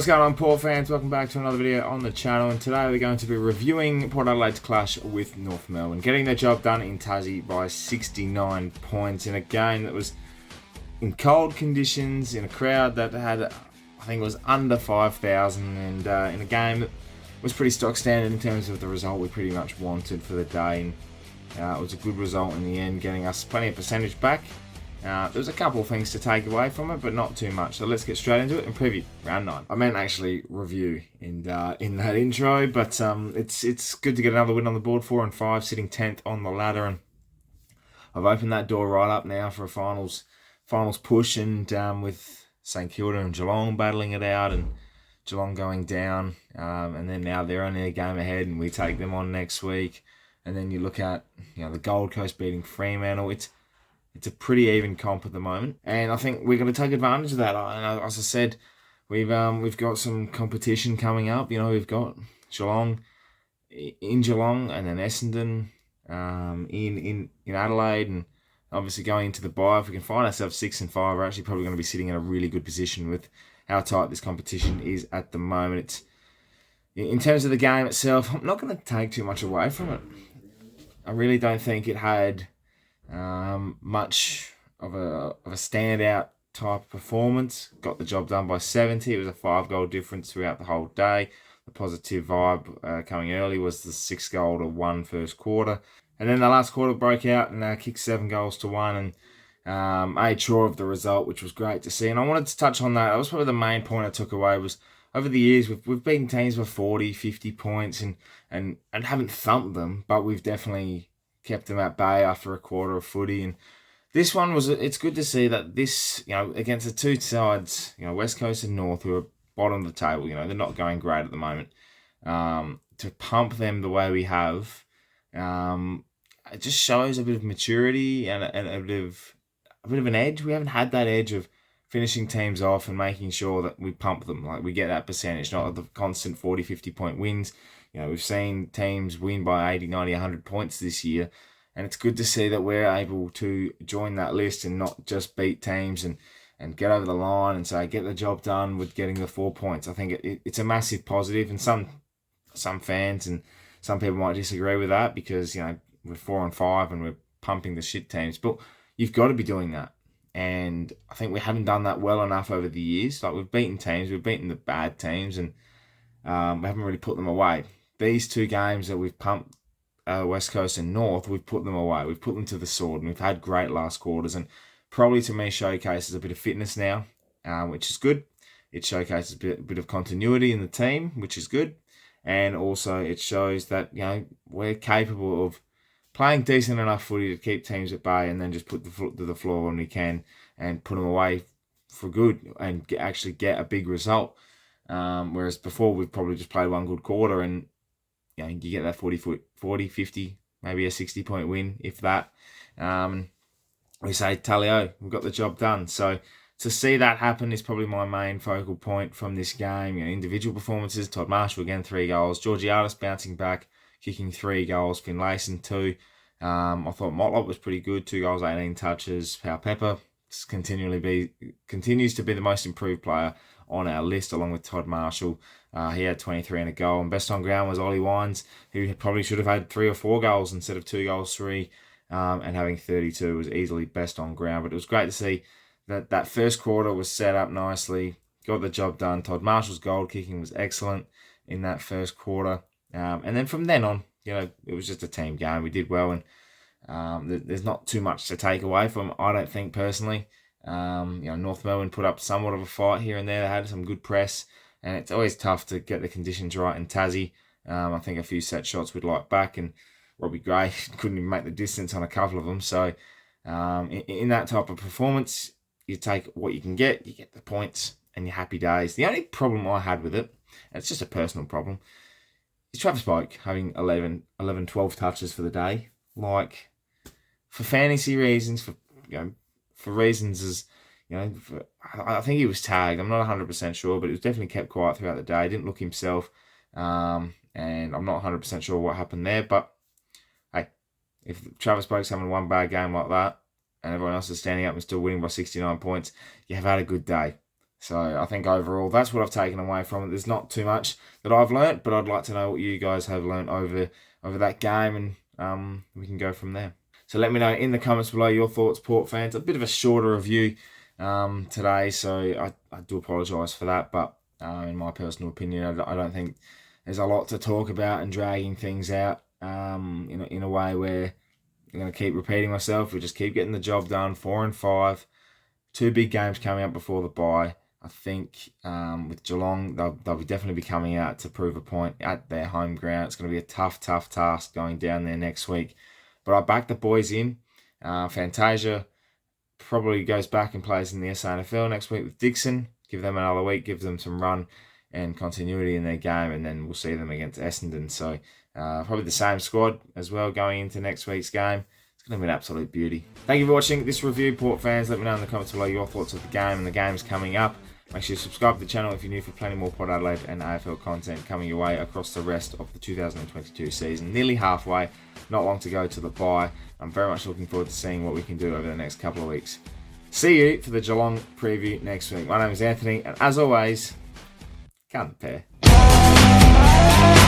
What's going on, Port fans? Welcome back to another video on the channel, and today we're going to be reviewing Port Adelaide's clash with North Melbourne, getting their job done in Tassie by 69 points in a game that was in cold conditions, in a crowd that had, I think it was under 5,000, and in a game that was pretty stock standard in terms of the result we pretty much wanted for the day. And it was a good result in the end, getting us plenty of percentage back. There was a couple of things to take away from it, but not too much. So let's get straight into it and preview round 9. I meant actually review in that intro, but it's good to get another win on the board. 4 and 5, sitting 10th on the ladder, and I've opened that door right up now for a finals push, and with St Kilda and Geelong battling it out, and Geelong going down, and then now they're only a game ahead, and we take them on next week. And then you look at the Gold Coast beating Fremantle. It's a pretty even comp at the moment, and I think we're going to take advantage of that. And as I said, we've got some competition coming up. We've got Geelong in Geelong, and then Essendon in Adelaide, and obviously going into the bye. If we can find ourselves 6 and 5, we're actually probably going to be sitting in a really good position with how tight this competition is at the moment. In terms of the game itself, I'm not going to take too much away from it. I really don't think it had much of a standout type of performance. Got the job done by 70. It was a 5-goal difference throughout the whole day. The positive vibe coming early was the 6-goal to 1 first quarter, and then the last quarter broke out and kicked 7 goals to 1, and made sure of the result, which was great to see. And I wanted to touch on that. That was probably the main point I took away. Was over the years we've beaten teams for 40, 50 points and haven't thumped them, but we've definitely kept them at bay after a quarter of footy. And this one it's good to see that this, against the two sides, West Coast and North, who are bottom of the table, they're not going great at the moment, to pump them the way we have, it just shows a bit of maturity and a bit of an edge. We haven't had that edge of finishing teams off and making sure that we pump them, like we get that percentage, not the constant 40, 50 point wins. We've seen teams win by 80, 90, 100 points this year, and it's good to see that we're able to join that list and not just beat teams and get over the line and say, get the job done with getting the 4 points. I think it's a massive positive, and some fans and some people might disagree with that because, we're 4 and 5 and we're pumping the shit teams, but you've got to be doing that. And I think we haven't done that well enough over the years. Like, we've beaten teams, we've beaten the bad teams, and we haven't really put them away. These two games that we've pumped West Coast and North, we've put them away. We've put them to the sword, and we've had great last quarters, and probably to me showcases a bit of fitness now, which is good. It showcases a bit of continuity in the team, which is good. And also it shows that, we're capable of playing decent enough footy to keep teams at bay, and then just put the foot to the floor when we can and put them away for good and actually get a big result. Whereas before we've probably just played one good quarter and you get that 40, 50, maybe a 60 point win, if that. We say, tally-o, we've got the job done. So to see that happen is probably my main focal point from this game. Individual performances, Todd Marshall again, 3 goals. Georgiadis bouncing back, kicking 3 goals. Finlayson 2. I thought Motlop was pretty good, 2 goals, 18 touches. Pau Pepper continues to be the most improved player on our list, along with Todd Marshall. He had 23 and a goal. And best on ground was Ollie Wines, who probably should have had 3 or 4 goals instead of 2 goals, 3. And having 32 was easily best on ground. But it was great to see that first quarter was set up nicely. Got the job done. Todd Marshall's goal kicking was excellent in that first quarter. And then from then on, it was just a team game. We did well, and there's not too much to take away from, I don't think, personally. North Melbourne put up somewhat of a fight here and there. They had some good press, and it's always tough to get the conditions right in Tassie. I think a few set shots we'd like back, and Robbie Gray couldn't even make the distance on a couple of them. So in that type of performance, you take what you can get, you get the points, and you're happy days. The only problem I had with it, and it's just a personal problem, is Travis Boak having 11, 12 touches for the day. Like, for fantasy reasons, for reasons as, I think he was tagged. I'm not 100% sure, but he was definitely kept quiet throughout the day. He didn't look himself, and I'm not 100% sure what happened there. But hey, if Travis Boak's having one bad game like that, and everyone else is standing up and still winning by 69 points, you have had a good day. So I think overall that's what I've taken away from it. There's not too much that I've learnt, but I'd like to know what you guys have learnt over that game, and we can go from there. So let me know in the comments below your thoughts, Port fans. A bit of a shorter review today, so I do apologise for that, but in my personal opinion, I don't think there's a lot to talk about and dragging things out in a way where I'm going to keep repeating myself. We just keep getting the job done. 4 and 5, 2 big games coming up before the bye. I think with Geelong, they'll definitely be coming out to prove a point at their home ground. It's going to be a tough task going down there next week. But I back the boys in. Fantasia probably goes back and plays in the SANFL next week with Dixon. Give them another week, give them some run and continuity in their game, and then we'll see them against Essendon. So probably the same squad as well going into next week's game. It's going to be an absolute beauty. Thank you for watching this review, Port fans. Let me know in the comments below your thoughts of the game and the games coming up. Make sure you subscribe to the channel if you're new for plenty more Port Adelaide and AFL content coming your way across the rest of the 2022 season. Nearly halfway, not long to go to the bye. I'm very much looking forward to seeing what we can do over the next couple of weeks. See you for the Geelong preview next week. My name is Anthony, and as always, count the pair.